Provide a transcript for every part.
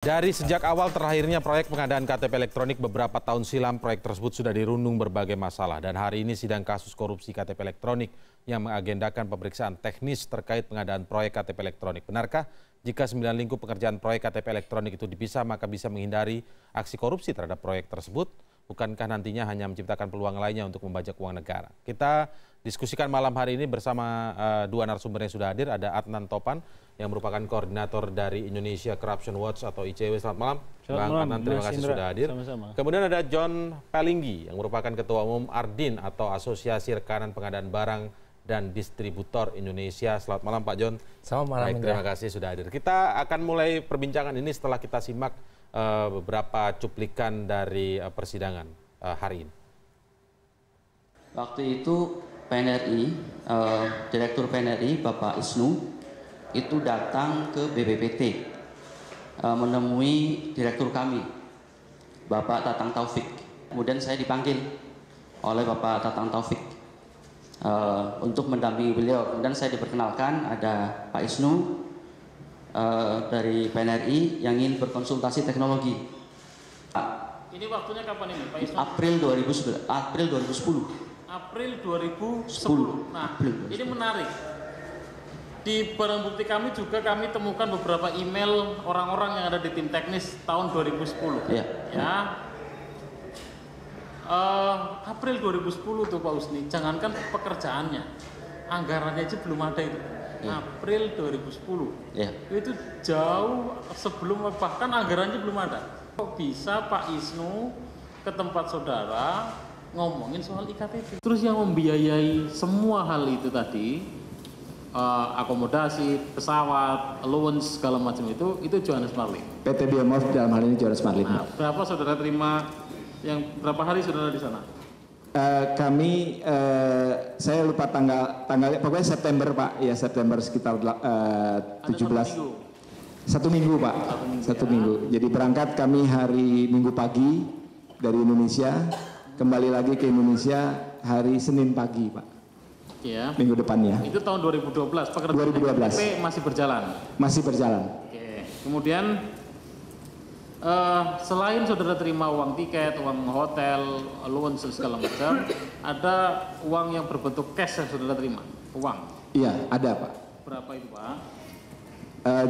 Dari sejak awal terakhirnya proyek pengadaan KTP elektronik beberapa tahun silam, proyek tersebut sudah dirundung berbagai masalah. Dan hari ini sidang kasus korupsi KTP elektronik yang mengagendakan pemeriksaan teknis terkait pengadaan proyek KTP elektronik. Benarkah jika 9 lingkup pengerjaan proyek KTP elektronik itu dipisah, maka bisa menghindari aksi korupsi terhadap proyek tersebut? Bukankah nantinya hanya menciptakan peluang lainnya untuk membajak uang negara? Kita diskusikan malam hari ini bersama dua narasumber yang sudah hadir. Ada Adnan Topan yang merupakan koordinator dari Indonesia Corruption Watch atau ICW. Selamat malam, Bang Adnan. Terima kasih sudah hadir. Sama-sama. Kemudian ada John Palinggi yang merupakan Ketua Umum Ardin atau Asosiasi Rekanan Pengadaan Barang dan Distributor Indonesia. Selamat malam, Pak John. Selamat malam. Baik, terima kasih sudah hadir. Kita akan mulai perbincangan ini setelah kita simak beberapa cuplikan dari persidangan hari ini. Waktu itu PNRI, Direktur PNRI Bapak Isnu itu datang ke BPPT menemui direktur kami Bapak Tatang Taufik. Kemudian saya dipanggil oleh Bapak Tatang Taufik untuk mendampingi beliau. Kemudian saya diperkenalkan ada Pak Isnu dari PNRI yang ingin berkonsultasi teknologi. ini waktunya kapan ini, Pak Isnu? April 2010. April 2010. Nah, ini menarik. Di barang bukti kami juga kami temukan beberapa email orang-orang yang ada di tim teknis tahun 2010. Ya. April 2010 tuh Pak Usni. Jangankan pekerjaannya, anggarannya aja belum ada itu. Ya. April 2010. Ya. Itu jauh sebelum, bahkan anggarannya belum ada. Kok bisa Pak Isnu ke tempat saudara ngomongin soal iktp? Terus yang membiayai semua hal itu tadi, akomodasi, pesawat, allowance segala macam itu Johannes Marlim. PT Biomorph dalam hal ini Johannes Marlim. Nah, berapa saudara terima? Berapa hari saudara di sana? Saya lupa tanggalnya, pokoknya September Pak, ya September sekitar 17. Satu minggu Pak, satu minggu. Jadi berangkat kami hari Minggu pagi dari Indonesia, kembali lagi ke Indonesia hari Senin pagi Pak. Ya. Minggu depannya. Itu tahun 2012. Pekerjaan 2012. KTP masih berjalan. Masih berjalan. Oke. Kemudian selain saudara terima uang tiket, uang hotel, allowance segala macam, ada uang yang berbentuk cash yang saudara terima. Uang. Iya, ada Pak. Berapa itu Pak?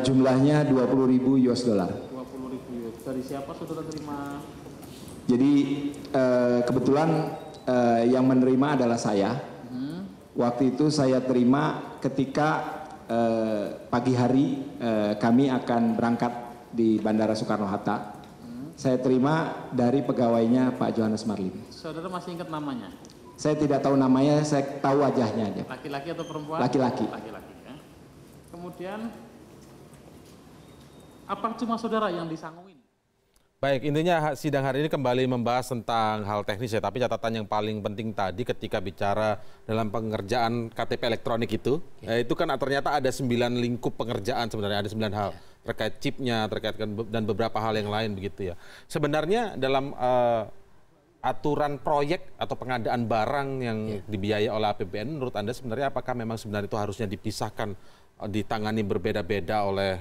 Jumlahnya 20.000 US dollar. 20.000. Dari siapa saudara terima? Jadi kebetulan yang menerima adalah saya. Waktu itu saya terima ketika pagi hari kami akan berangkat di Bandara Soekarno-Hatta. Saya terima dari pegawainya Pak Johannes Marlim. Saudara masih ingat namanya? Saya tidak tahu namanya, saya tahu wajahnya aja. Laki-laki atau perempuan? Laki-laki. Laki-laki ya. Kemudian apa cuma saudara yang disangguin? Baik, intinya sidang hari ini kembali membahas tentang hal teknis ya, tapi catatan yang paling penting tadi ketika bicara dalam pengerjaan KTP elektronik itu kan ternyata ada 9 lingkup pengerjaan sebenarnya, ada 9 hal terkait chipnya, dan beberapa hal yang lain begitu ya. Sebenarnya dalam aturan proyek atau pengadaan barang yang dibiayai oleh APBN, menurut Anda sebenarnya apakah memang sebenarnya itu harusnya dipisahkan, ditangani berbeda-beda oleh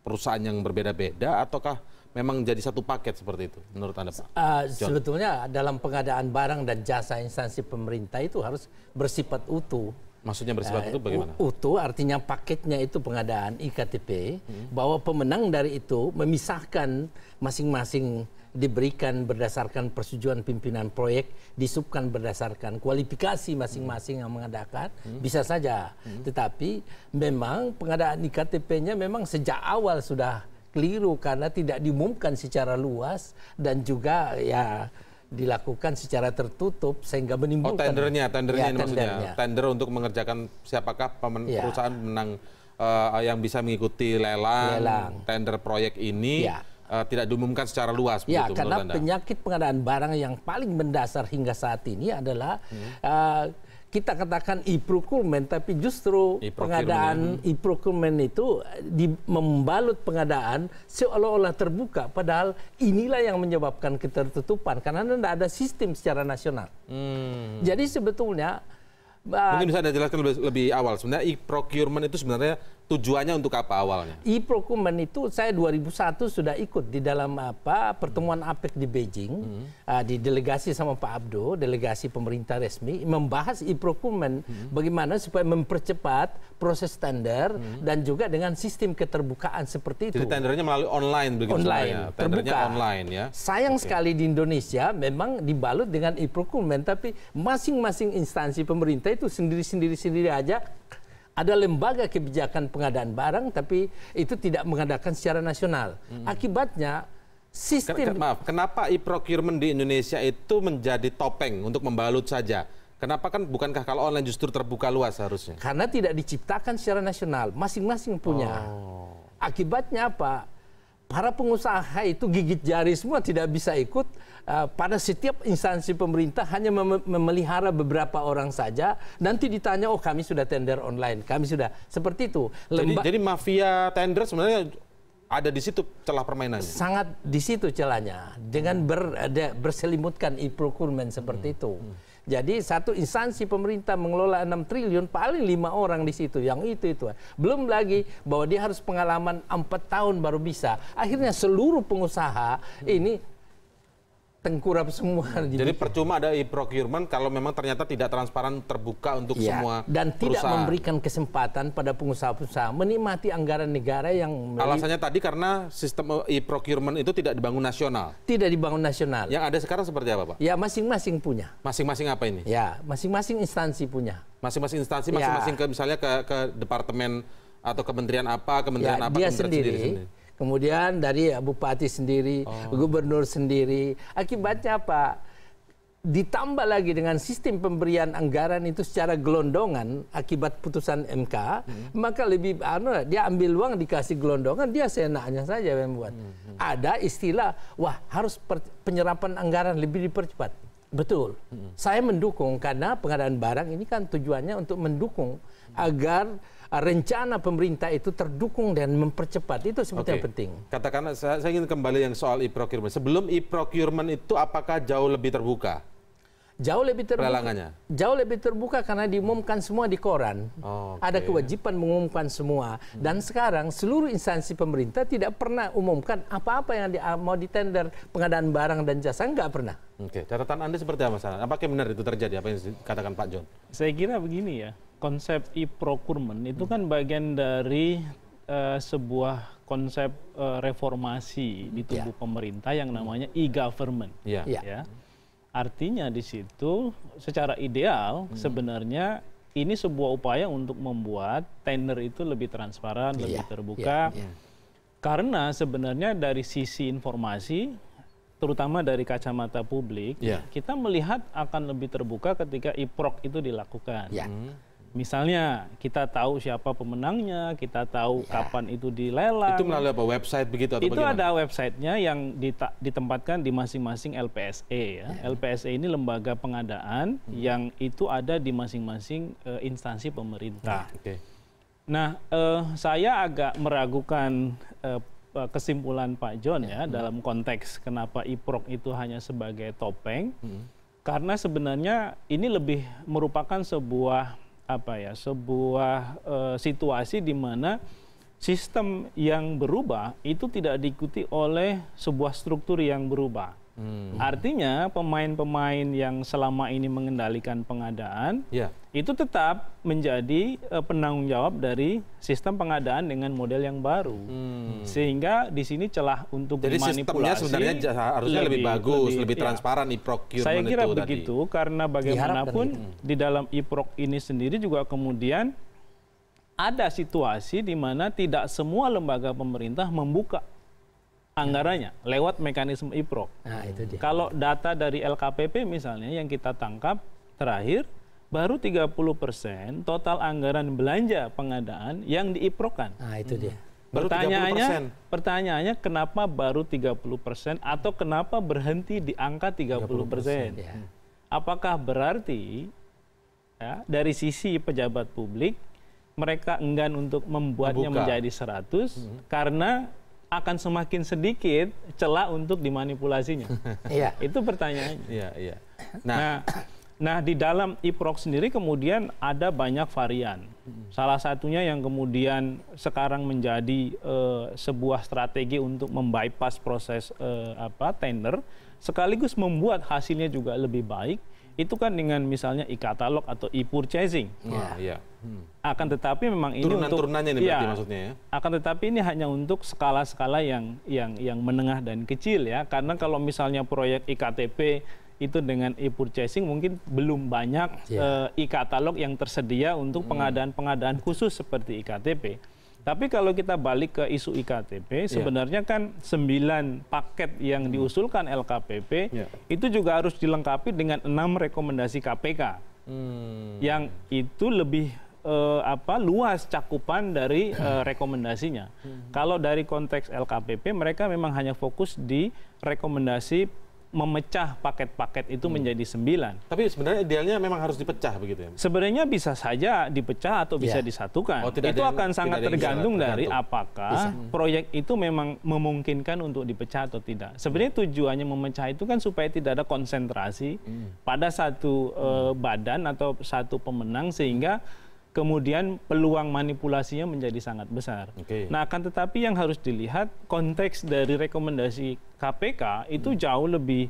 perusahaan yang berbeda-beda, ataukah memang jadi satu paket seperti itu menurut Anda Pak? Sebetulnya dalam pengadaan barang dan jasa instansi pemerintah itu harus bersifat utuh. Maksudnya bersifat utuh bagaimana? Utuh artinya paketnya itu pengadaan iktp, bahwa pemenang dari itu memisahkan masing-masing diberikan berdasarkan persetujuan pimpinan proyek, disubkan berdasarkan kualifikasi masing-masing yang mengadakan, bisa saja. Tetapi memang pengadaan iktp-nya memang sejak awal sudah keliru karena tidak diumumkan secara luas dan juga ya dilakukan secara tertutup sehingga menimbulkan tendernya ini maksudnya tender untuk mengerjakan siapakah perusahaan menang yang bisa mengikuti lelang tender proyek ini tidak diumumkan secara luas begitu, karena penyakit pengadaan barang yang paling mendasar hingga saat ini adalah kita katakan e-procurement, tapi justru pengadaan e-procurement itu membalut pengadaan seolah-olah terbuka, padahal inilah yang menyebabkan ketertutupan karena tidak ada sistem secara nasional. Jadi sebetulnya mungkin bisa Anda jelaskan lebih awal. Sebenarnya e-procurement itu sebenarnya tujuannya untuk apa awalnya? E-procurement itu saya 2001 sudah ikut di dalam pertemuan APEC di Beijing, di delegasi sama Pak Abdo, delegasi pemerintah resmi, membahas e-procurement bagaimana supaya mempercepat proses tender dan juga dengan sistem keterbukaan seperti itu. Jadi tendernya melalui online begitu online, sebenarnya? Tendernya terbuka. online ya. Sayang sekali di Indonesia memang dibalut dengan e-procurement, tapi masing-masing instansi pemerintah itu sendiri aja. Ada lembaga kebijakan pengadaan barang, tapi itu tidak mengadakan secara nasional. Akibatnya sistem... Maaf, kenapa e-procurement di Indonesia itu menjadi topeng untuk membalut saja? Kenapa kan bukankah kalau online justru terbuka luas harusnya? Karena tidak diciptakan secara nasional, masing-masing punya. Akibatnya apa? Para pengusaha itu gigit jari semua, tidak bisa ikut. Pada setiap instansi pemerintah hanya memelihara beberapa orang saja. Nanti ditanya, oh kami sudah tender online, kami sudah seperti itu. Jadi mafia tender sebenarnya ada di situ celah permainannya. Sangat di situ celahnya dengan berselimutkan e-procurement seperti itu. Jadi satu instansi pemerintah mengelola 6 triliun, paling 5 orang di situ, yang itu. Belum lagi bahwa dia harus pengalaman 4 tahun baru bisa. Akhirnya seluruh pengusaha ini tengkurap semua. Jadi percuma ada e-procurement kalau memang ternyata tidak transparan, terbuka untuk semua dan tidak perusahaan. Memberikan kesempatan pada pengusaha-pengusaha menikmati anggaran negara yang... Alasannya tadi karena sistem e-procurement itu tidak dibangun nasional. Tidak dibangun nasional. Yang ada sekarang seperti apa, Pak? Ya masing-masing punya. Masing-masing apa ini? Ya masing-masing instansi punya. Masing-masing instansi, masing-masing misalnya ke departemen atau kementerian apa, kementerian apa, dia kementerian sendiri. Kemudian dari Bupati sendiri, Gubernur sendiri. Akibatnya apa? Ditambah lagi dengan sistem pemberian anggaran itu secara gelondongan akibat putusan MK, maka lebih dia ambil uang dikasih gelondongan, dia seenaknya saja membuat. Ada istilah, wah harus penyerapan anggaran lebih dipercepat. Betul. Saya mendukung karena pengadaan barang ini kan tujuannya untuk mendukung agar rencana pemerintah itu terdukung dan mempercepat. Itu sebetulnya penting. Katakanlah saya ingin kembali yang soal e-procurement. Sebelum e-procurement itu apakah jauh lebih terbuka? Jauh lebih terbuka. Pelelangannya? Jauh lebih terbuka karena diumumkan semua di koran. Ada kewajiban mengumumkan semua. Dan sekarang seluruh instansi pemerintah tidak pernah umumkan apa-apa yang mau ditender pengadaan barang dan jasa. Enggak pernah. Oke, catatan Anda seperti apa, Mas? Apakah benar itu terjadi apa yang dikatakan Pak John? Saya kira begini ya. Konsep e-procurement itu kan bagian dari sebuah konsep reformasi di tubuh pemerintah yang namanya e-government. Ya. Artinya di situ secara ideal sebenarnya ini sebuah upaya untuk membuat tender itu lebih transparan, lebih terbuka. Karena sebenarnya dari sisi informasi, terutama dari kacamata publik, kita melihat akan lebih terbuka ketika e-proc itu dilakukan. Misalnya kita tahu siapa pemenangnya, kita tahu kapan itu dilelang. Itu melalui apa? Website begitu atau itu bagaimana? ada websitenya yang ditempatkan di masing-masing LPSE. Ya. LPSE ini lembaga pengadaan yang itu ada di masing-masing instansi pemerintah. Nah, saya agak meragukan kesimpulan Pak John ya dalam konteks kenapa e-proc itu hanya sebagai topeng. Karena sebenarnya ini lebih merupakan sebuah situasi di mana sistem yang berubah itu tidak diikuti oleh sebuah struktur yang berubah. Artinya pemain-pemain yang selama ini mengendalikan pengadaan itu tetap menjadi penanggung jawab dari sistem pengadaan dengan model yang baru. Sehingga di sini celah untuk dimanipulasi. Jadi sistemnya sebenarnya harusnya lebih bagus, lebih transparan e-procurement itu. Saya kira begitu karena bagaimanapun di dalam e-proc ini sendiri juga kemudian ada situasi di mana tidak semua lembaga pemerintah membuka anggarannya lewat mekanisme e-proc. Nah, itu dia. Kalau data dari LKPP misalnya yang kita tangkap terakhir, baru 30% total anggaran belanja pengadaan yang di-e-proc-kan. Nah, itu dia. Pertanyaannya kenapa baru 30% atau kenapa berhenti di angka 30%? Apakah berarti dari sisi pejabat publik mereka enggan untuk membuatnya menjadi 100 karena akan semakin sedikit celah untuk dimanipulasinya. Itu pertanyaannya. Nah, Nah, di dalam IPROK sendiri kemudian ada banyak varian. Salah satunya yang kemudian sekarang menjadi sebuah strategi untuk membypass proses tender, sekaligus membuat hasilnya juga lebih baik, itu kan dengan misalnya e-katalog atau e-purchasing. Akan tetapi memang ini turunan-turunannya ini berarti maksudnya ya? Akan tetapi ini hanya untuk skala-skala yang menengah dan kecil ya. Karena kalau misalnya proyek e-KTP itu dengan e-purchasing mungkin belum banyak e-katalog yang tersedia untuk pengadaan-pengadaan khusus seperti e-KTP. Tapi kalau kita balik ke isu e-KTP, sebenarnya kan 9 paket yang diusulkan LKPP itu juga harus dilengkapi dengan 6 rekomendasi KPK. Yang itu lebih luas cakupan dari rekomendasinya. Kalau dari konteks LKPP mereka memang hanya fokus di rekomendasi memecah paket-paket itu menjadi 9. Tapi sebenarnya idealnya memang harus dipecah begitu ya? Sebenarnya bisa saja dipecah atau bisa disatukan. Itu akan sangat tergantung dari apakah proyek itu memang memungkinkan untuk dipecah atau tidak. Sebenarnya tujuannya memecah itu kan supaya tidak ada konsentrasi pada satu badan atau satu pemenang sehingga kemudian peluang manipulasinya menjadi sangat besar. Nah, akan tetapi yang harus dilihat konteks dari rekomendasi KPK itu jauh lebih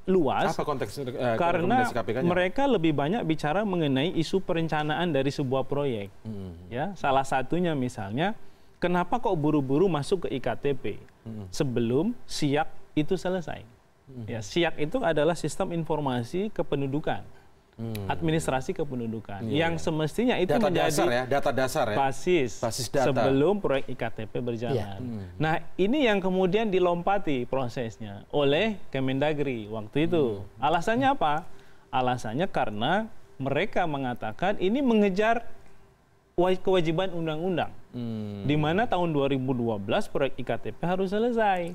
luas. Apa konteks karena rekomendasi KPK-nya? Mereka lebih banyak bicara mengenai isu perencanaan dari sebuah proyek. Ya, salah satunya misalnya, kenapa kok buru-buru masuk ke iktp sebelum SIAK itu selesai? Ya, SIAK itu adalah sistem informasi kependudukan. Administrasi kependudukan yang semestinya itu data menjadi data dasar ya, basis data sebelum proyek iktp berjalan. Nah, ini yang kemudian dilompati prosesnya oleh Kemendagri waktu itu. Alasannya apa? Alasannya karena mereka mengatakan ini mengejar kewajiban undang-undang. Di mana tahun 2012 proyek iktp harus selesai.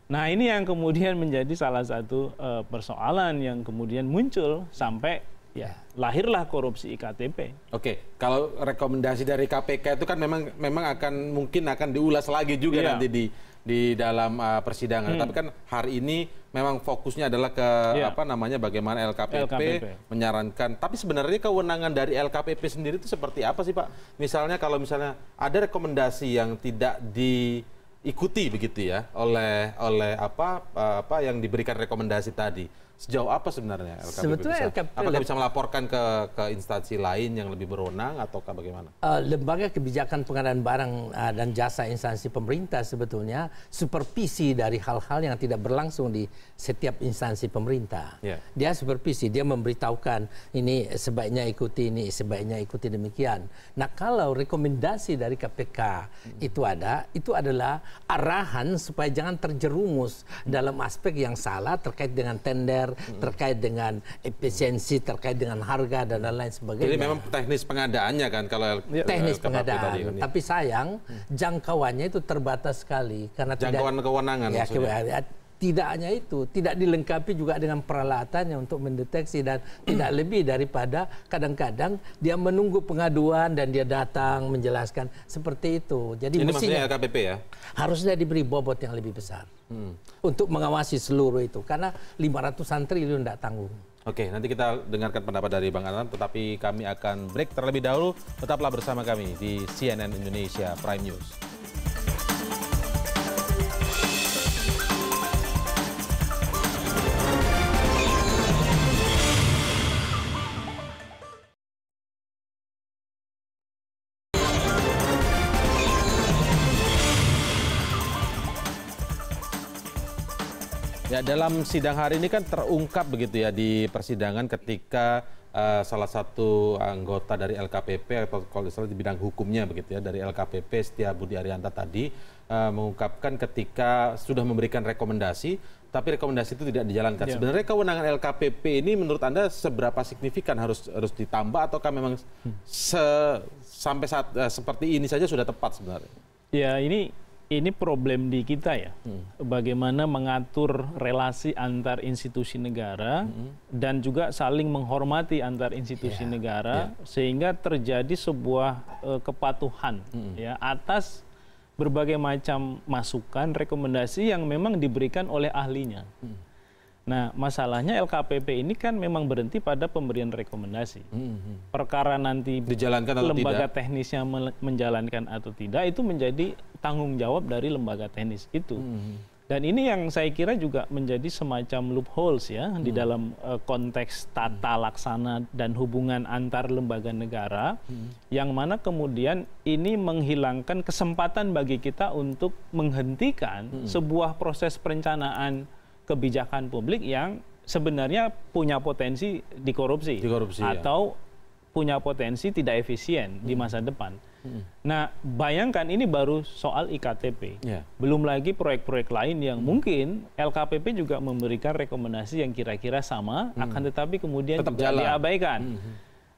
Nah, ini yang kemudian menjadi salah satu persoalan yang kemudian muncul sampai lahirlah korupsi iktp. Oke, kalau rekomendasi dari KPK itu kan memang mungkin akan diulas lagi juga nanti di dalam persidangan. Tapi kan hari ini memang fokusnya adalah ke bagaimana LKPP menyarankan. Tapi sebenarnya kewenangan dari LKPP sendiri itu seperti apa sih, Pak? Misalnya kalau ada rekomendasi yang tidak diikuti begitu ya oleh apa yang diberikan rekomendasi tadi. Sejauh apa sebenarnya LKPP sebetulnya apakah bisa melaporkan ke instansi lain yang lebih berwenang ataukah bagaimana? Lembaga kebijakan pengadaan barang dan jasa instansi pemerintah sebetulnya supervisi dari hal-hal yang tidak berlangsung di setiap instansi pemerintah. Dia supervisi, dia memberitahukan ini sebaiknya ikuti ini, sebaiknya ikuti demikian. Nah, kalau rekomendasi dari KPK itu adalah arahan supaya jangan terjerumus dalam aspek yang salah terkait dengan tender, terkait dengan efisiensi, terkait dengan harga dan lain-lain sebagainya. Jadi memang teknis pengadaannya kan kalau teknis pengadaan. Tapi sayang jangkauannya itu terbatas sekali karena jangkauan kewenangan maksudnya. Tidak hanya itu, tidak dilengkapi juga dengan peralatannya untuk mendeteksi dan tidak lebih daripada kadang-kadang dia menunggu pengaduan dan dia datang menjelaskan seperti itu. Jadi ini mestinya maksudnya LKPP ya? Harusnya diberi bobot yang lebih besar untuk mengawasi seluruh itu karena 500-an triliun tidak tanggung. Oke, nanti kita dengarkan pendapat dari Bang Adnan, tetapi kami akan break terlebih dahulu. Tetaplah bersama kami di CNN Indonesia Prime News. Ya, dalam sidang hari ini kan terungkap begitu ya di persidangan ketika salah satu anggota dari LKPP atau kalau misalnya di bidang hukumnya begitu ya dari LKPP Setia Budi Arianta tadi mengungkapkan ketika sudah memberikan rekomendasi tapi rekomendasi itu tidak dijalankan. Sebenarnya kewenangan LKPP ini menurut Anda seberapa signifikan harus ditambah ataukah memang sampai saat seperti ini saja sudah tepat sebenarnya? Ya, ini problem di kita ya, bagaimana mengatur relasi antar institusi negara dan juga saling menghormati antar institusi negara sehingga terjadi sebuah kepatuhan ya atas berbagai macam masukan, rekomendasi yang memang diberikan oleh ahlinya. Nah, masalahnya LKPP ini kan memang berhenti pada pemberian rekomendasi. Perkara nanti dijalankan atau lembaga tidak, teknisnya menjalankan atau tidak itu menjadi tanggung jawab dari lembaga teknis itu. Dan ini yang saya kira juga menjadi semacam loopholes ya di dalam konteks tata laksana dan hubungan antar lembaga negara, yang mana kemudian ini menghilangkan kesempatan bagi kita untuk menghentikan sebuah proses perencanaan kebijakan publik yang sebenarnya punya potensi dikorupsi, atau punya potensi tidak efisien di masa depan. Nah, bayangkan ini baru soal IKTP. Belum lagi proyek-proyek lain yang mungkin LKPP juga memberikan rekomendasi yang kira-kira sama, akan tetapi kemudian juga diabaikan.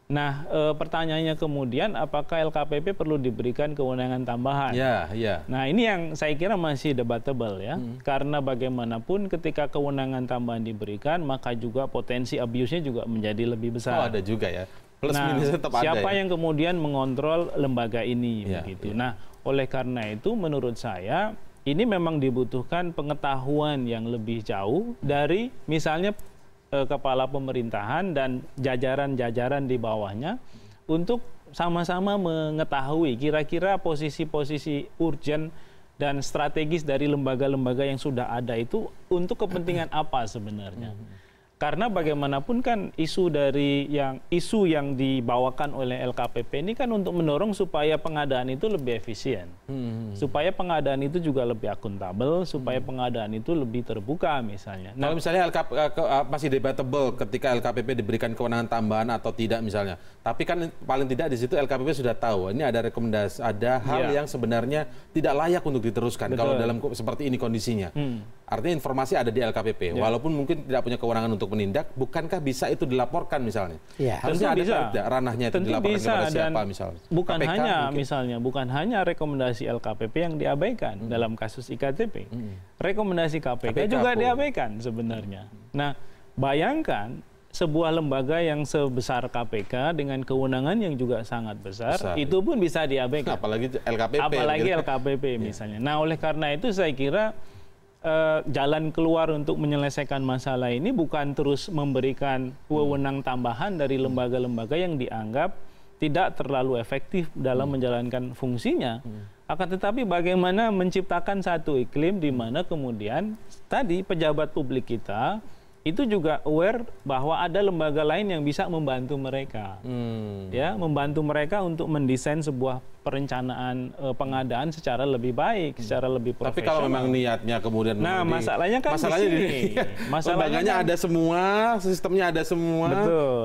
Nah, pertanyaannya kemudian apakah LKPP perlu diberikan kewenangan tambahan? Nah, ini yang saya kira masih debatable ya. Karena bagaimanapun ketika kewenangan tambahan diberikan, maka juga potensi abuse-nya juga menjadi lebih besar. Ada juga ya. Plus minusnya tetap siapa ada, yang kemudian mengontrol lembaga ini begitu. Nah, oleh karena itu menurut saya ini memang dibutuhkan pengetahuan yang lebih jauh dari misalnya kepala pemerintahan dan jajaran-jajaran di bawahnya untuk sama-sama mengetahui kira-kira posisi-posisi urgent dan strategis dari lembaga-lembaga yang sudah ada itu untuk kepentingan apa sebenarnya. Karena bagaimanapun kan isu yang dibawakan oleh LKPP ini kan untuk mendorong supaya pengadaan itu lebih efisien, supaya pengadaan itu juga lebih akuntabel, supaya pengadaan itu lebih terbuka misalnya. Nah, kalau misalnya masih debatable ketika LKPP diberikan kewenangan tambahan atau tidak misalnya, tapi kan paling tidak di situ LKPP sudah tahu ini ada rekomendasi, ada hal yang sebenarnya tidak layak untuk diteruskan. Kalau dalam seperti ini kondisinya. Artinya informasi ada di LKPP, walaupun mungkin tidak punya kewenangan untuk menindak, bukankah bisa itu dilaporkan misalnya? Harusnya ada tidak ranahnya itu dilaporkan kepada siapa misalnya? Bukan KPK hanya mungkin? Misalnya, bukan hanya rekomendasi LKPP yang diabaikan dalam kasus IKTP, rekomendasi KPK juga diabaikan sebenarnya. Nah, bayangkan sebuah lembaga yang sebesar KPK dengan kewenangan yang juga sangat besar. Itu pun bisa diabaikan. Apalagi LKPP. Apalagi LKPP misalnya. Nah, oleh karena itu saya kira jalan keluar untuk menyelesaikan masalah ini bukan terus memberikan wewenang tambahan dari lembaga-lembaga yang dianggap tidak terlalu efektif dalam menjalankan fungsinya. Akan tetapi bagaimana menciptakan satu iklim di mana kemudian tadi pejabat publik kita itu juga aware bahwa ada lembaga lain yang bisa membantu mereka, ya, membantu mereka untuk mendesain sebuah perencanaan pengadaan secara lebih baik, secara lebih profesional. Tapi kalau memang niatnya kemudian, masalahnya kan lembaganya ada semua, sistemnya ada semua,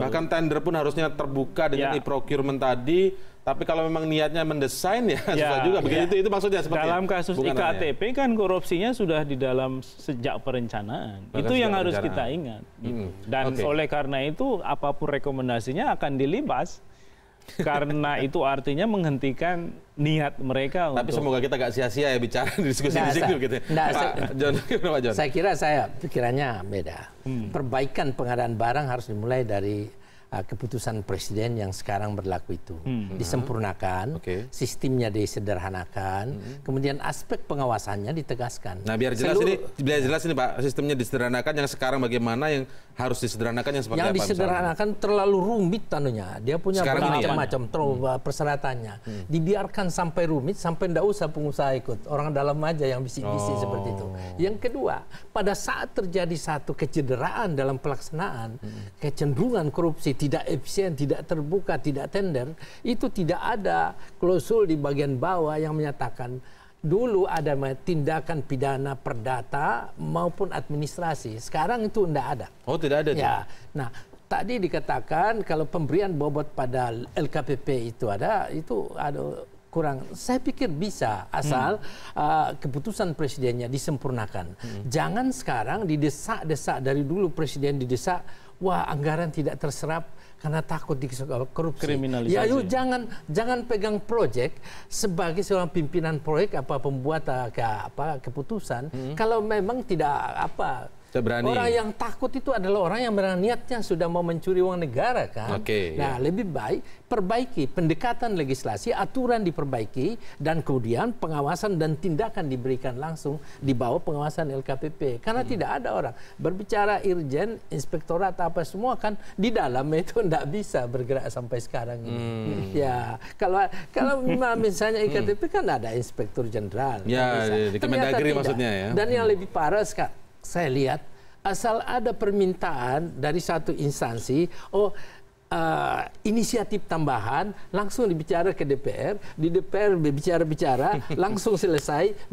bahkan tender pun harusnya terbuka dengan e-procurement tadi. Tapi kalau memang niatnya mendesain ya susah juga. Begitu itu maksudnya seperti dalam kasus IKTP kan korupsinya sudah di dalam sejak perencanaan. Bahkan itu yang harus kita ingat. Dan oleh karena itu apapun rekomendasinya akan dilibas. Karena itu artinya menghentikan niat mereka. Tapi semoga kita gak sia-sia ya bicara di diskusi gitu. John. Saya kira pikirannya beda. Perbaikan pengadaan barang harus dimulai dari keputusan presiden yang sekarang berlaku itu disempurnakan, sistemnya disederhanakan, kemudian aspek pengawasannya ditegaskan. Nah, biar jelas ini Pak, sistemnya disederhanakan, yang sekarang bagaimana yang harus disederhanakan yang seperti apa? Yang disederhanakan misalnya? Terlalu rumit tanunya, dia punya macam-macam persyaratannya. Dibiarkan sampai rumit, sampai ndak usah pengusaha ikut, orang dalam aja yang bisik-bisik seperti itu. Yang kedua, pada saat terjadi satu kecederaan dalam pelaksanaan, kecenderungan korupsi, tidak efisien, tidak terbuka, tidak tender, itu tidak ada klausul di bagian bawah yang menyatakan dulu ada tindakan pidana perdata maupun administrasi. Sekarang itu tidak ada. Oh, tidak ada. Ya. Nah, tadi dikatakan kalau pemberian bobot pada LKPP itu ada kurang. Saya pikir bisa asal keputusan presidennya disempurnakan. Jangan sekarang didesak-desak, dari dulu presiden didesak, wah anggaran tidak terserap karena takut korupsi. Ya yuk jangan pegang proyek sebagai seorang pimpinan proyek pembuat keputusan kalau memang tidak Berani. Orang yang takut itu adalah orang yang niatnya sudah mau mencuri uang negara kan. Nah, lebih baik perbaiki pendekatan legislasi, aturan diperbaiki, dan kemudian pengawasan dan tindakan diberikan langsung di bawah pengawasan LKPP. Karena tidak ada orang berbicara irjen, inspektorat apa semua kan di dalam itu tidak bisa bergerak sampai sekarang ini. Ya, kalau misalnya IKTP kan ada inspektur jenderal. Ya, di Kemendagri maksudnya ya. Dan yang lebih parah sekarang, saya lihat asal ada permintaan dari satu instansi, inisiatif tambahan langsung dibicara ke DPR, di DPR bicara langsung selesai,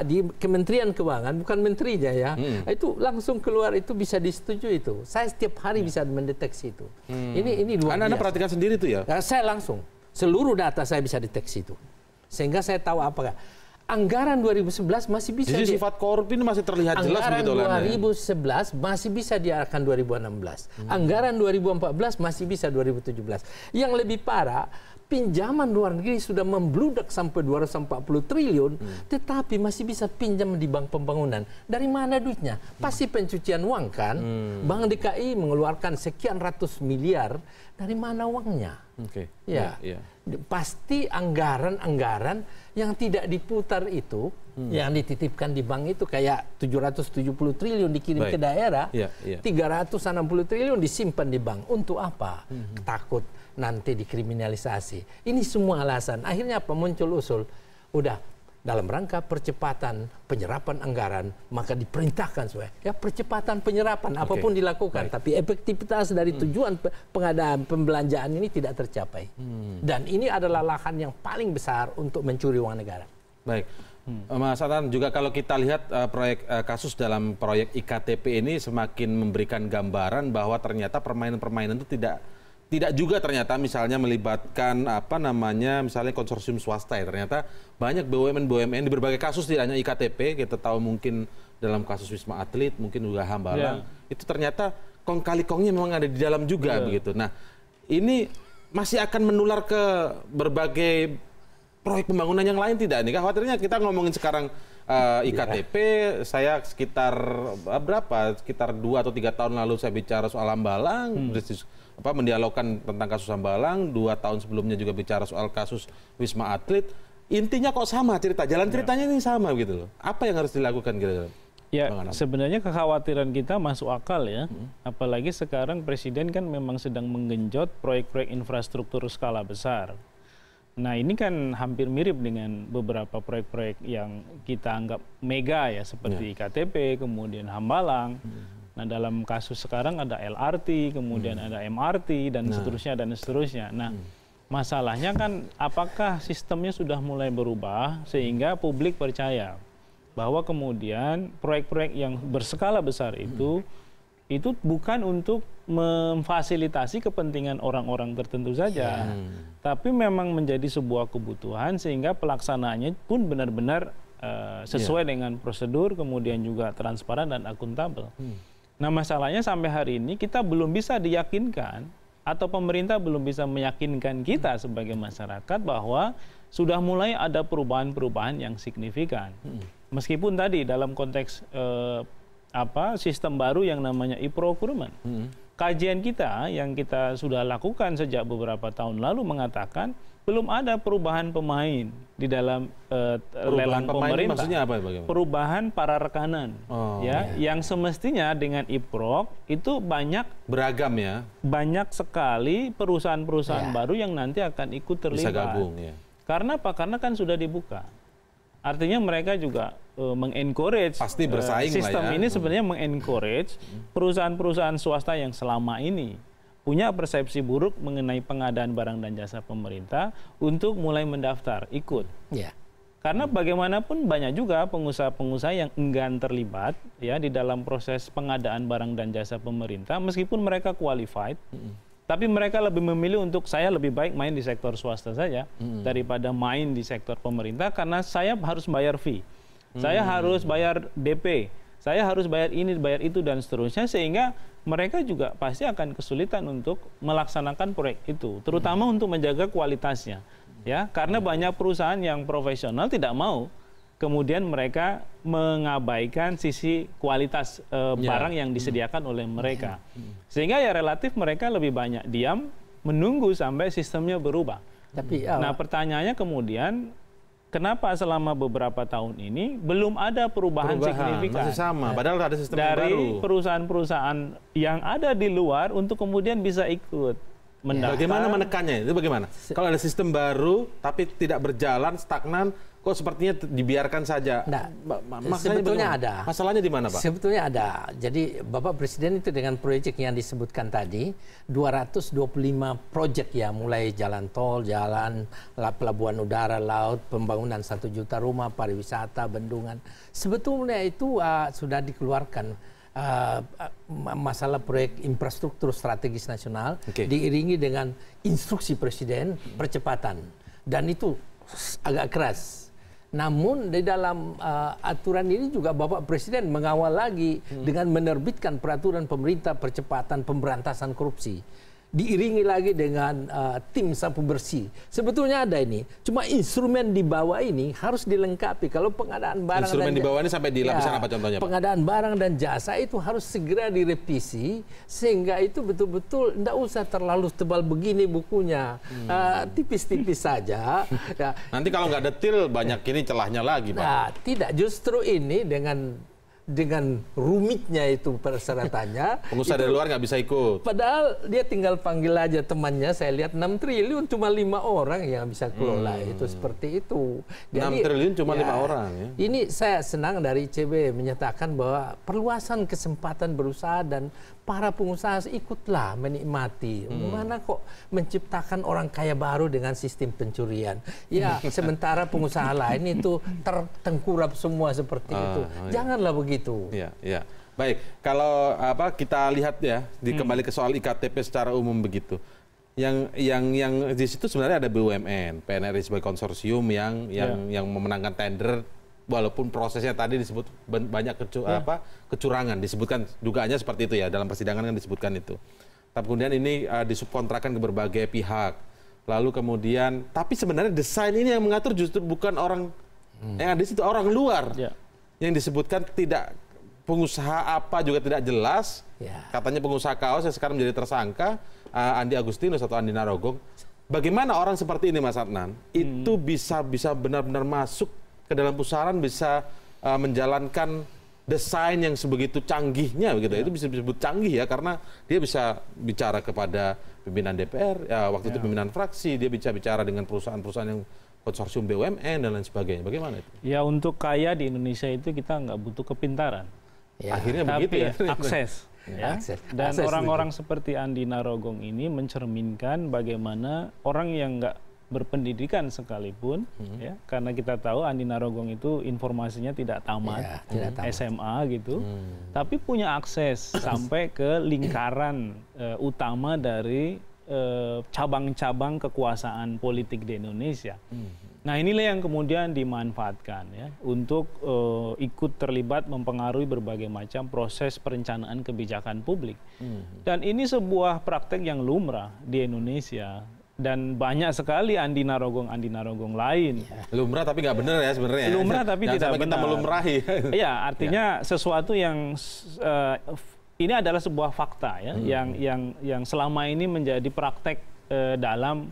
di Kementerian Keuangan, bukan menterinya ya, itu langsung keluar, itu bisa disetujui itu. Saya setiap hari bisa mendeteksi itu. Ini luar biasa. Anda perhatikan sendiri itu ya? Saya langsung seluruh data saya bisa deteksi itu, sehingga saya tahu apakah anggaran 2011 masih bisa. Jadi sifat korup ini masih terlihat jelas begitu lah. Anggaran 2011 masih bisa diarahkan 2016. Anggaran 2014 masih bisa 2017. Yang lebih parah, pinjaman luar negeri sudah membludak sampai 240 triliun, tetapi masih bisa pinjam di Bank Pembangunan. Dari mana duitnya? Pasti pencucian uang kan? Bank DKI mengeluarkan sekian ratus miliar, dari mana uangnya? Ya. Pasti anggaran-anggaran yang tidak diputar itu, yang dititipkan di bank itu kayak 770 triliun dikirim ke daerah, 360 triliun disimpan di bank. Untuk apa? Takut nanti dikriminalisasi. Ini semua alasan. Akhirnya apa? Muncul usul, udah dalam rangka percepatan penyerapan anggaran, maka diperintahkan percepatan penyerapan apapun dilakukan, tapi efektivitas dari tujuan pengadaan pembelanjaan ini tidak tercapai. Dan ini adalah lahan yang paling besar untuk mencuri uang negara. Baik. Mas Adnan, juga kalau kita lihat kasus dalam proyek IKTP ini semakin memberikan gambaran bahwa ternyata permainan-permainan itu tidak juga ternyata misalnya melibatkan misalnya konsorsium swasta ya. Ternyata banyak BUMN di berbagai kasus, tidak hanya IKTP, kita tahu mungkin dalam kasus Wisma Atlet, mungkin juga Hambalang, itu ternyata kong kali kongnya memang ada di dalam juga begitu. Nah, ini masih akan menular ke berbagai proyek pembangunan yang lain tidak nih? Khawatirnya kita ngomongin sekarang IKTP, saya sekitar 2 atau 3 tahun lalu saya bicara soal Hambalang, mendialogkan tentang kasus Hambalang, 2 tahun sebelumnya juga bicara soal kasus Wisma Atlet. Intinya kok sama jalan ceritanya ini sama gitu loh. Apa yang harus dilakukan kira-kira? Ya, sebenarnya kekhawatiran kita masuk akal ya. Apalagi sekarang Presiden kan memang sedang menggenjot proyek-proyek infrastruktur skala besar. Nah, ini kan hampir mirip dengan beberapa proyek-proyek yang kita anggap mega ya, seperti IKTP, kemudian Hambalang. Nah, dalam kasus sekarang ada LRT, kemudian ada MRT, dan seterusnya. Nah, masalahnya kan apakah sistemnya sudah mulai berubah sehingga publik percaya bahwa kemudian proyek-proyek yang berskala besar itu bukan untuk memfasilitasi kepentingan orang-orang tertentu saja, tapi memang menjadi sebuah kebutuhan sehingga pelaksanaannya pun benar-benar sesuai dengan prosedur, kemudian juga transparan dan akuntabel. Nah, masalahnya sampai hari ini kita belum bisa diyakinkan atau pemerintah belum bisa meyakinkan kita sebagai masyarakat bahwa sudah mulai ada perubahan-perubahan yang signifikan. Meskipun tadi dalam konteks sistem baru yang namanya e-procurement. Kajian kita yang kita sudah lakukan sejak beberapa tahun lalu mengatakan belum ada perubahan pemain di dalam lelang pemerintah. Maksudnya apa? Perubahan para rekanan, yang semestinya dengan e-proc itu banyak beragam ya. Banyak sekali perusahaan-perusahaan baru yang nanti akan ikut terlibat. Bisa gabung ya. Karena apa? Karena kan sudah dibuka. Artinya mereka juga mengencourage sistem ini sebenarnya mengencourage perusahaan-perusahaan swasta yang selama ini punya persepsi buruk mengenai pengadaan barang dan jasa pemerintah untuk mulai mendaftar, ikut. Karena bagaimanapun banyak juga pengusaha-pengusaha yang enggan terlibat ya di dalam proses pengadaan barang dan jasa pemerintah meskipun mereka qualified. Tapi mereka lebih memilih untuk saya lebih baik main di sektor swasta saja daripada main di sektor pemerintah karena saya harus bayar fee. Saya harus bayar DP. Saya harus bayar ini, bayar itu dan seterusnya sehingga mereka juga pasti akan kesulitan untuk melaksanakan proyek itu, terutama untuk menjaga kualitasnya. Ya, karena banyak perusahaan yang profesional tidak mau kemudian mereka mengabaikan sisi kualitas barang yang disediakan oleh mereka. Sehingga ya relatif mereka lebih banyak diam, menunggu sampai sistemnya berubah. Nah pertanyaannya kemudian, kenapa selama beberapa tahun ini belum ada perubahan signifikan? Masih sama, padahal ada sistem yang baru. Dari perusahaan-perusahaan yang ada di luar untuk kemudian bisa ikut mendaftar. Bagaimana menekannya? Itu bagaimana? Kalau ada sistem baru tapi tidak berjalan, stagnan, kok sepertinya dibiarkan saja. Nah, sebetulnya ada. Masalahnya di mana, Pak? Sebetulnya ada. Jadi Bapak Presiden itu dengan proyek yang disebutkan tadi, 225 proyek ya, mulai jalan tol, jalan, pelabuhan udara, laut, pembangunan 1 juta rumah, pariwisata, bendungan. Sebetulnya itu sudah dikeluarkan. Masalah proyek infrastruktur strategis nasional diiringi dengan instruksi Presiden percepatan. Dan itu agak keras. Namun di dalam aturan ini juga Bapak Presiden mengawal lagi dengan menerbitkan peraturan pemerintah percepatan pemberantasan korupsi. Diiringi lagi dengan tim sapu bersih. Sebetulnya ada ini. Cuma instrumen di bawah ini harus dilengkapi. Kalau pengadaan barang instrumen di bawah ini sampai di lapisan apa contohnya, Pak? Pengadaan barang dan jasa itu harus segera direvisi sehingga itu betul-betul tidak usah terlalu tebal begini bukunya. Tipis-tipis saja. Ya. Nanti kalau nggak detil banyak ini celahnya lagi, Pak. Nah, tidak, justru ini dengan rumitnya itu persyaratannya. Pengusaha dari luar nggak bisa ikut. Padahal dia tinggal panggil aja temannya, saya lihat 6 triliun cuma 5 orang yang bisa kelola itu seperti itu. Jadi, 6 triliun cuma 5 orang ya. Ini saya senang dari ICB menyatakan bahwa perluasan kesempatan berusaha dan para pengusaha ikutlah menikmati. Mana kok menciptakan orang kaya baru dengan sistem pencurian. Ya, sementara pengusaha lain itu tertengkurap semua seperti itu. Janganlah begitu. Iya, iya. Baik, kalau kita lihat ya, kembali ke soal IKTP secara umum begitu. Yang di situ sebenarnya ada BUMN, PNRI sebagai konsorsium yang memenangkan tender. Walaupun prosesnya tadi disebut banyak kecurangan, disebutkan dugaannya seperti itu ya, dalam persidangan kan disebutkan itu. Tapi kemudian ini disubkontrakan ke berbagai pihak. Lalu kemudian, tapi sebenarnya desain ini yang mengatur justru bukan orang yang ada di situ, orang luar. Yang disebutkan tidak, pengusaha apa juga tidak jelas. Katanya pengusaha kaos yang sekarang menjadi tersangka, Andi Agustinus atau Andi Narogong. Bagaimana orang seperti ini, Mas Adnan, itu bisa benar-benar masuk ke dalam pusaran, bisa menjalankan desain yang sebegitu canggihnya begitu. Itu bisa disebut canggih ya, karena dia bisa bicara kepada pimpinan DPR, waktu itu pimpinan fraksi, dia bisa bicara dengan perusahaan-perusahaan yang konsorsium BUMN dan lain sebagainya. Bagaimana itu? Ya, untuk kaya di Indonesia itu kita nggak butuh kepintaran. Akhirnya tapi begitu ya. Akses. Dan orang-orang seperti Andi Narogong ini mencerminkan bagaimana orang yang nggak berpendidikan sekalipun, ya, karena kita tahu Andi Narogong itu informasinya tidak tamat, SMA gitu, tapi punya akses sampai ke lingkaran utama dari cabang-cabang kekuasaan politik di Indonesia. Nah, inilah yang kemudian dimanfaatkan ya untuk ikut terlibat mempengaruhi berbagai macam proses perencanaan kebijakan publik. Dan ini sebuah praktek yang lumrah di Indonesia. Dan banyak sekali Andi Narogong lain. Lumrah tapi nggak benar ya sebenarnya. Lumrah tapi tidak benar. Kita melumrahi. Iya, artinya sesuatu yang ini adalah sebuah fakta ya, yang selama ini menjadi praktek dalam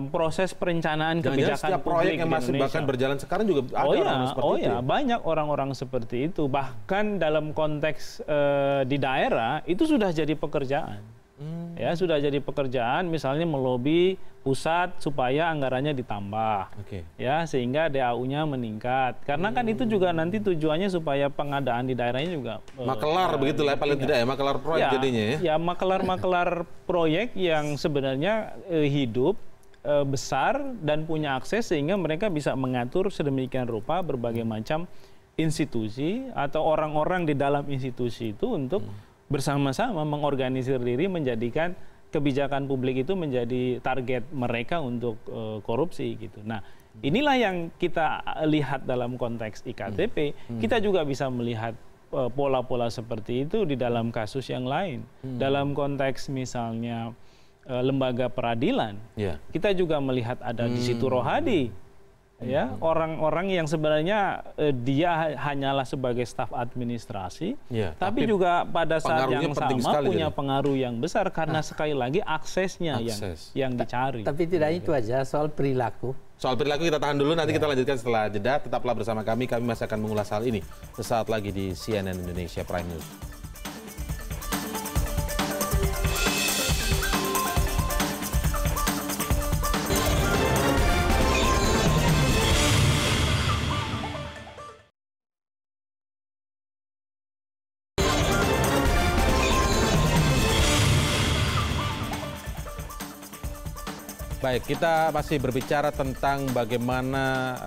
proses perencanaan kebijakan setiap publik proyek yang masih bahkan berjalan sekarang juga ada orang seperti itu. Banyak orang-orang seperti itu. Bahkan dalam konteks di daerah itu sudah jadi pekerjaan. Ya, sudah jadi pekerjaan, misalnya melobi pusat supaya anggarannya ditambah, ya, sehingga DAU-nya meningkat. Karena kan itu juga nanti tujuannya supaya pengadaan di daerahnya juga makelar begitulah paling tidak ya, makelar proyek jadinya ya. Ya, makelar proyek yang sebenarnya hidup, besar dan punya akses sehingga mereka bisa mengatur sedemikian rupa berbagai macam institusi atau orang-orang di dalam institusi itu untuk bersama-sama mengorganisir diri, menjadikan kebijakan publik itu menjadi target mereka untuk korupsi gitu. Nah, inilah yang kita lihat dalam konteks IKTP. Kita juga bisa melihat pola-pola seperti itu di dalam kasus yang lain. Dalam konteks misalnya lembaga peradilan, kita juga melihat ada di situ Rohadi ya, orang-orang yang sebenarnya dia hanyalah sebagai staf administrasi, tapi juga pada saat yang sama punya pengaruh yang besar karena sekali lagi aksesnya yang dicari. Tapi tidak itu aja, soal perilaku. Soal perilaku kita tahan dulu, nanti kita lanjutkan setelah jeda. Tetaplah bersama kami masih akan mengulas hal ini sesaat lagi di CNN Indonesia Prime News. Baik, kita masih berbicara tentang bagaimana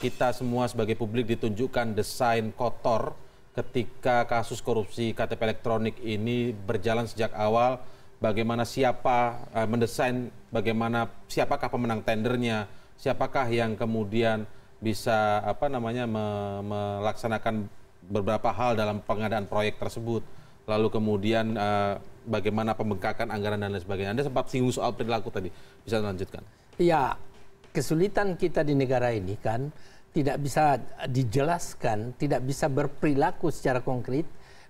kita semua sebagai publik ditunjukkan desain kotor ketika kasus korupsi KTP elektronik ini berjalan sejak awal. Bagaimana siapa mendesain, bagaimana siapakah pemenang tendernya, siapakah yang kemudian bisa melaksanakan beberapa hal dalam pengadaan proyek tersebut. Lalu kemudian bagaimana pembengkakan anggaran dan lain sebagainya. Anda sempat singgung soal perilaku tadi. Bisa lanjutkan? Ya, kesulitan kita di negara ini kan tidak bisa dijelaskan, tidak bisa berperilaku secara konkret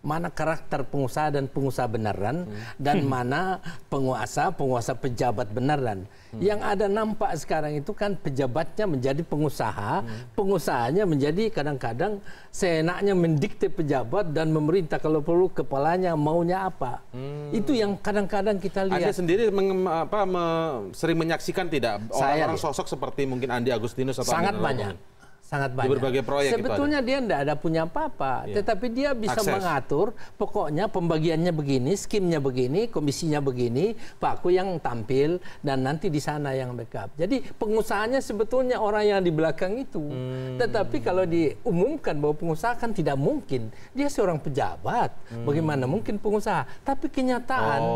mana karakter pengusaha dan pengusaha beneran dan mana penguasa pejabat beneran. Yang ada nampak sekarang itu kan pejabatnya menjadi pengusaha, pengusahanya menjadi kadang-kadang seenaknya mendikte pejabat dan memerintah kalau perlu kepalanya maunya apa. Itu yang kadang-kadang kita lihat. Anda sendiri sering menyaksikan tidak orang-orang sosok seperti mungkin Andi Agustinus atau sangat banyak. Sangat banyak. Di berbagai proyek sebetulnya dia tidak ada punya apa-apa, tetapi dia bisa mengatur, pokoknya pembagiannya begini, skimnya begini, komisinya begini, Pakku yang tampil, dan nanti di sana yang backup. Jadi pengusahanya sebetulnya orang yang di belakang itu. Tetapi kalau diumumkan bahwa pengusaha kan tidak mungkin. Dia seorang pejabat, bagaimana mungkin pengusaha? Tapi kenyataan,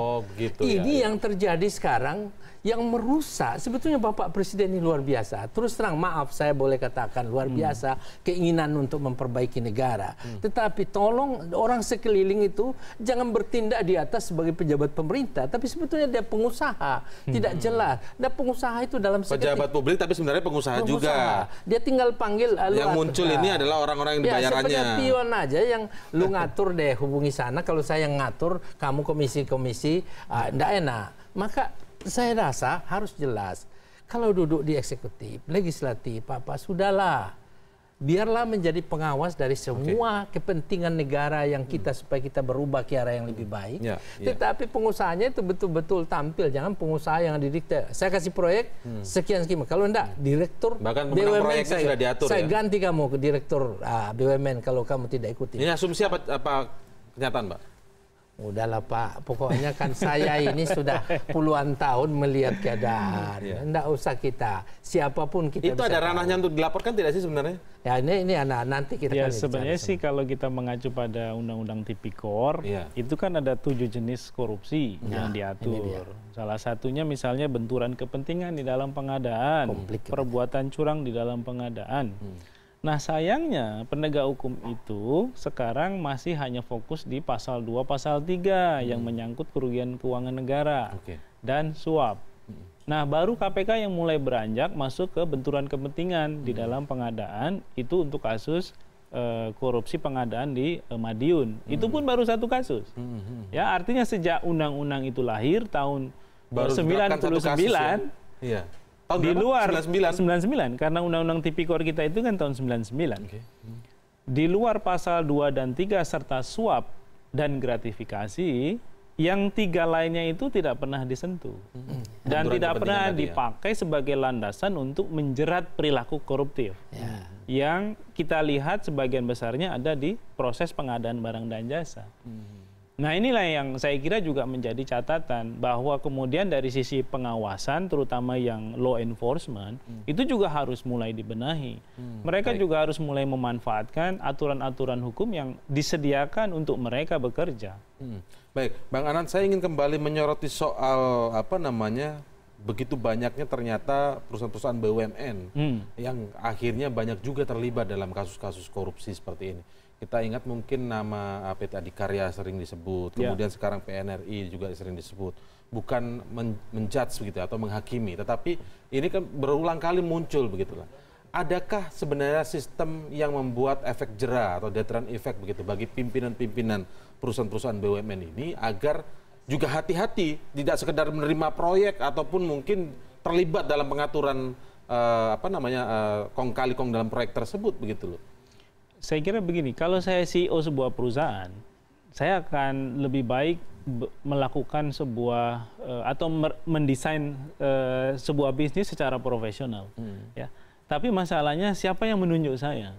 ini yang terjadi sekarang, yang merusak sebetulnya Bapak Presiden ini luar biasa. Terus terang maaf saya boleh katakan luar biasa keinginan untuk memperbaiki negara. Tetapi tolong orang sekeliling itu jangan bertindak di atas sebagai pejabat pemerintah, tapi sebetulnya dia pengusaha. Tidak jelas. Dan pengusaha itu dalam pejabat publik tapi sebenarnya pengusaha juga. Dia tinggal panggil yang muncul ini adalah orang-orang yang dibayarannya. Ya, seperti pion aja yang lu ngatur deh hubungi sana, kalau saya yang ngatur kamu komisi-komisi enggak enak. Maka saya rasa harus jelas. Kalau duduk di eksekutif, legislatif, sudahlah. Biarlah menjadi pengawas dari semua kepentingan negara yang kita supaya kita berubah ke arah yang lebih baik. Tetapi pengusahanya itu betul-betul tampil. Jangan pengusaha yang didikte. Saya kasih proyek sekian. Kalau enggak, direktur BUMN saya ganti kamu ke direktur BUMN kalau kamu tidak ikuti. Ini asumsi apa kenyataan, Pak? Udahlah Pak, pokoknya kan saya ini sudah puluhan tahun melihat keadaan. Enggak usah kita, siapapun kita itu bisa ada ranahnya untuk dilaporkan tidak sih sebenarnya? Ya ini nanti kita ya sebenarnya sih kalau kita mengacu pada Undang-Undang Tipikor, itu kan ada 7 jenis korupsi yang diatur. Salah satunya misalnya benturan kepentingan di dalam pengadaan, perbuatan curang di dalam pengadaan. Nah sayangnya penegak hukum itu sekarang masih hanya fokus di pasal 2, pasal 3 yang menyangkut kerugian keuangan negara dan suap. Nah baru KPK yang mulai beranjak masuk ke benturan kepentingan di dalam pengadaan itu untuk kasus korupsi pengadaan di Madiun. Itu pun baru 1 kasus. Ya artinya sejak undang-undang itu lahir tahun 99. Tahun di luar 99 karena undang-undang tipikor kita itu kan tahun 99. Di luar pasal 2 dan 3 serta suap dan gratifikasi, yang 3 lainnya itu tidak pernah disentuh. Dan tidak pernah dipakai sebagai landasan untuk menjerat perilaku koruptif. Yang kita lihat sebagian besarnya ada di proses pengadaan barang dan jasa. Nah inilah yang saya kira juga menjadi catatan bahwa kemudian dari sisi pengawasan terutama yang law enforcement itu juga harus mulai dibenahi. Mereka juga harus mulai memanfaatkan aturan-aturan hukum yang disediakan untuk mereka bekerja. Baik, Bang Anand, saya ingin kembali menyoroti soal begitu banyaknya ternyata perusahaan-perusahaan BUMN yang akhirnya banyak juga terlibat dalam kasus-kasus korupsi seperti ini. Kita ingat mungkin nama PT Adikarya sering disebut, kemudian sekarang PNRI juga sering disebut. Bukan menjudge begitu atau menghakimi, tetapi ini kan berulang kali muncul begitulah. adakah sebenarnya sistem yang membuat efek jera atau deterrent effect begitu bagi pimpinan-pimpinan perusahaan-perusahaan BUMN ini agar juga hati-hati, tidak sekedar menerima proyek ataupun mungkin terlibat dalam pengaturan kong kali kong dalam proyek tersebut begitu loh. Saya kira begini, kalau saya CEO sebuah perusahaan, saya akan lebih baik melakukan sebuah atau mendesain sebuah bisnis secara profesional. Ya. Tapi masalahnya siapa yang menunjuk saya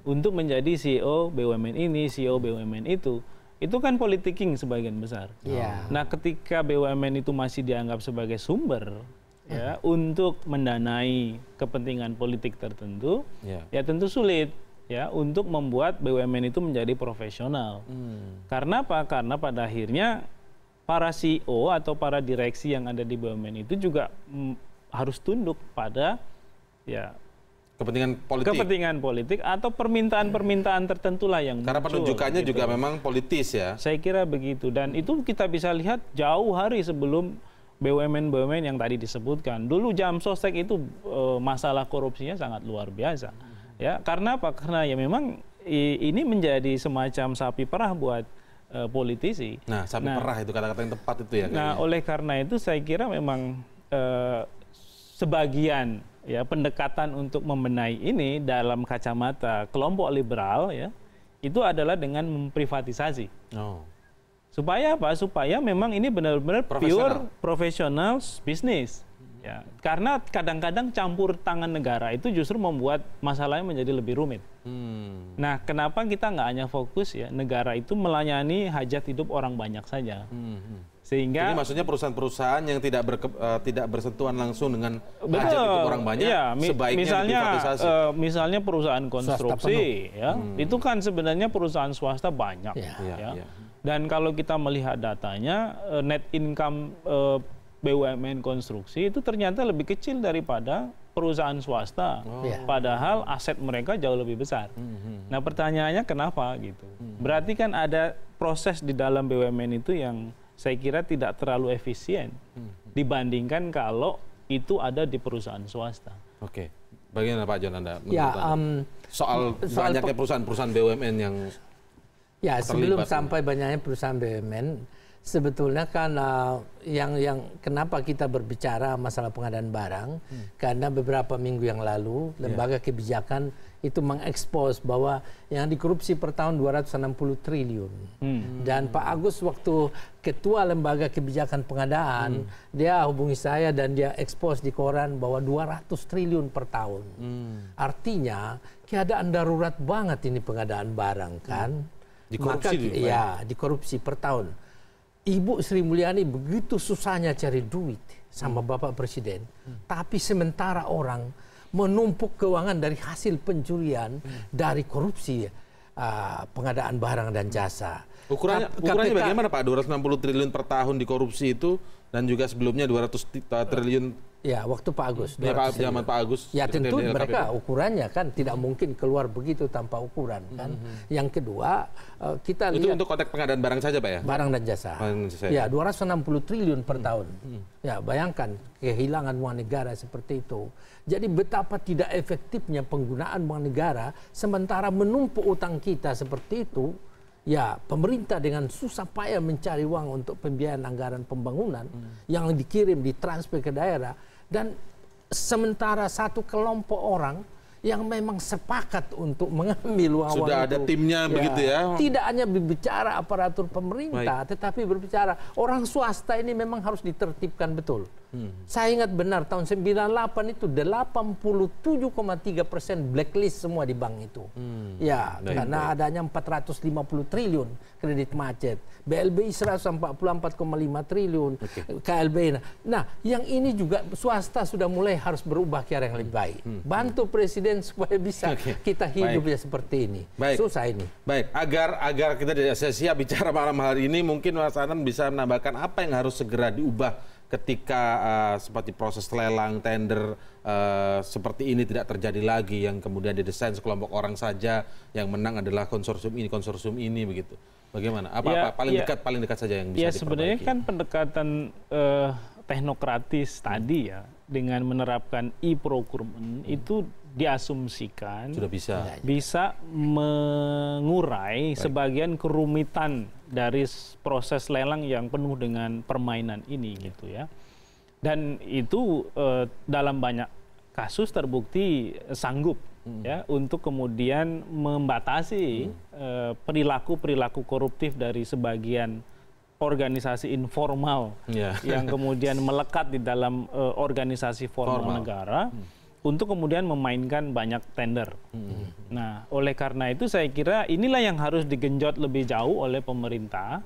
untuk menjadi CEO BUMN ini, CEO BUMN itu kan politiking sebagian besar. Nah, ketika BUMN itu masih dianggap sebagai sumber ya untuk mendanai kepentingan politik tertentu, ya tentu sulit ya untuk membuat BUMN itu menjadi profesional. Karena apa? Karena pada akhirnya para CEO atau para direksi yang ada di BUMN itu juga harus tunduk pada ya kepentingan politik atau permintaan-permintaan tertentu lah yang karena muncul, penunjukannya gitu. juga memang politis ya. Saya kira begitu, dan itu kita bisa lihat jauh hari sebelum BUMN yang tadi disebutkan. Dulu Jam Sostek itu masalah korupsinya sangat luar biasa. Ya, karena apa? Karena ya memang ini menjadi semacam sapi perah buat politisi. Nah, sapi perah itu kata-kata yang tepat itu ya. Nah, oleh karena itu saya kira memang sebagian ya pendekatan untuk membenahi ini dalam kacamata kelompok liberal ya itu adalah dengan memprivatisasi. Supaya apa? Supaya memang ini benar-benar pure professional bisnis. Ya, karena kadang-kadang campur tangan negara itu justru membuat masalahnya menjadi lebih rumit. Nah, kenapa kita nggak hanya fokus ya negara itu melayani hajat hidup orang banyak saja? Sehingga jadi maksudnya perusahaan-perusahaan yang tidak bersentuhan langsung dengan hajat hidup orang banyak, sebaiknya diprivatisasi. Misalnya perusahaan konstruksi, ya, itu kan sebenarnya perusahaan swasta banyak. Dan kalau kita melihat datanya, net income BUMN konstruksi itu ternyata lebih kecil daripada perusahaan swasta, padahal aset mereka jauh lebih besar. Nah, pertanyaannya kenapa gitu? Berarti kan ada proses di dalam BUMN itu yang saya kira tidak terlalu efisien dibandingkan kalau itu ada di perusahaan swasta. Oke, bagaimana Pak John Anda? Soal banyaknya perusahaan-perusahaan BUMN yang sebelum sampai banyaknya perusahaan BUMN, sebetulnya kan yang kenapa kita berbicara masalah pengadaan barang, karena beberapa minggu yang lalu lembaga kebijakan itu mengekspos bahwa yang dikorupsi per tahun 260 triliun. Dan Pak Agus waktu ketua lembaga kebijakan pengadaan, dia hubungi saya dan dia ekspos di koran bahwa 200 triliun per tahun. Artinya keadaan darurat banget ini pengadaan barang kan. Dikorupsi dikorupsi per tahun. Ibu Sri Mulyani begitu susahnya cari duit sama Bapak Presiden, tapi sementara orang menumpuk keuangan dari hasil pencurian dari korupsi pengadaan barang dan jasa. Ukurannya bagaimana Pak? 260 triliun per tahun dikorupsi itu dan juga sebelumnya 200 triliun. Ya, waktu Pak Agus. Zaman Pak Agus. Ya tentu mereka ukurannya kan tidak mungkin keluar begitu tanpa ukuran kan. Yang kedua kita lihat. Itu untuk konteks pengadaan barang saja Pak ya? Barang dan jasa. Ya 260 triliun per tahun. Ya bayangkan kehilangan uang negara seperti itu. Jadi betapa tidak efektifnya penggunaan uang negara sementara menumpuk utang kita seperti itu. Ya, pemerintah dengan susah payah mencari uang untuk pembiayaan anggaran pembangunan yang dikirim, ditransfer ke daerah. Dan sementara satu kelompok orang yang memang sepakat untuk mengambil uang sudah ada itu, timnya begitu ya. Tidak hanya berbicara aparatur pemerintah, tetapi berbicara orang swasta ini memang harus ditertibkan betul. Saya ingat benar tahun 98 itu 87,3% blacklist semua di bank itu. Karena adanya 450 triliun kredit macet. BLBI 144,5 triliun. KLBI. Nah, yang ini juga swasta sudah mulai harus berubah ke arah yang lebih baik. Bantu Presiden supaya bisa kita hidup ya seperti ini. Susah ini. Baik, agar kita tidak sia-sia bicara malam hari ini, mungkin Mas Anand bisa menambahkan apa yang harus segera diubah ketika seperti proses lelang, tender seperti ini tidak terjadi lagi, yang kemudian didesain sekelompok orang saja, yang menang adalah konsorsium ini begitu. Bagaimana? Paling dekat saja yang bisa diperbaiki? Ya sebenarnya kan pendekatan teknokratis tadi ya dengan menerapkan e-procurement itu diasumsikan Sudah bisa mengurai sebagian kerumitan dari proses lelang yang penuh dengan permainan ini gitu ya. Dan itu dalam banyak kasus terbukti sanggup ya untuk kemudian membatasi perilaku-perilaku koruptif dari sebagian organisasi informal yang kemudian melekat di dalam organisasi formal negara untuk kemudian memainkan banyak tender. Nah, oleh karena itu saya kira inilah yang harus digenjot lebih jauh oleh pemerintah,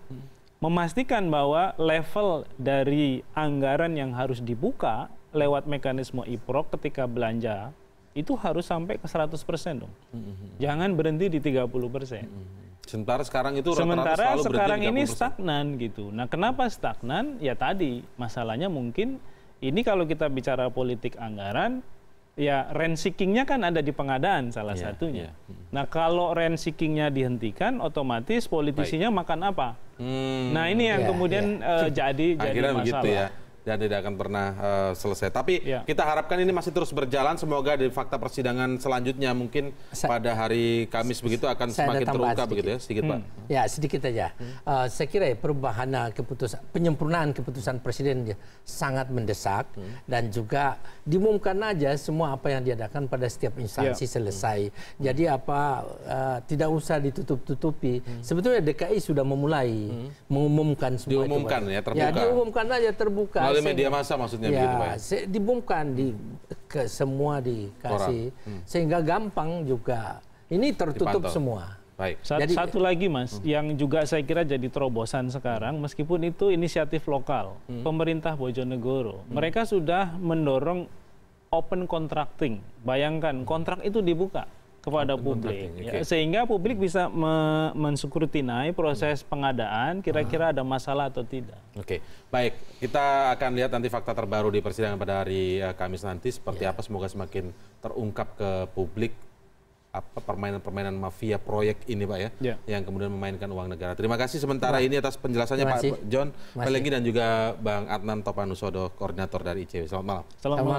memastikan bahwa level dari anggaran yang harus dibuka lewat mekanisme e-proc ketika belanja itu harus sampai ke 100% dong. Jangan berhenti di 30%. Sementara sekarang itu Sementara sekarang ini stagnan gitu. Nah, kenapa stagnan? Ya tadi masalahnya mungkin ini kalau kita bicara politik anggaran, ya rent seeking-nya kan ada di pengadaan salah satunya. Nah, kalau rent seeking-nya dihentikan, otomatis politisinya makan apa? Nah, ini yang kemudian jadi akhirnya masalah. begitu ya. Dan tidak akan pernah selesai. Tapi kita harapkan ini masih terus berjalan. Semoga di fakta persidangan selanjutnya mungkin pada hari Kamis begitu akan semakin terungkap begitu ya. Sedikit Pak. Ya sedikit aja. Saya kira ya, perubahan penyempurnaan keputusan Presiden sangat mendesak dan juga diumumkan aja semua apa yang diadakan pada setiap instansi selesai. Jadi tidak usah ditutup-tutupi. Sebetulnya DKI sudah memulai mengumumkan semua. Diumumkan ya terbuka. Ya diumumkan aja terbuka. Melalui media massa maksudnya begitu Pak. Diumumkan ke semua dikasih sehingga gampang juga. Ini tertutup Dipantau. semua. Baik. Satu lagi Mas, yang juga saya kira jadi terobosan sekarang, meskipun itu inisiatif lokal, pemerintah Bojonegoro, mereka sudah mendorong open contracting. Bayangkan kontrak itu dibuka kepada publik, ya, sehingga publik bisa menskrutinai proses pengadaan, kira-kira ada masalah atau tidak. Oke, baik. Kita akan lihat nanti fakta terbaru di persidangan pada hari Kamis nanti seperti apa. Semoga semakin terungkap ke publik apa permainan-permainan mafia proyek ini Pak ya, yang kemudian memainkan uang negara. Terima kasih sementara ini atas penjelasannya Pak John Melengi dan juga Bang Adnan Topanusodo, koordinator dari ICW. Selamat malam. Selamat malam.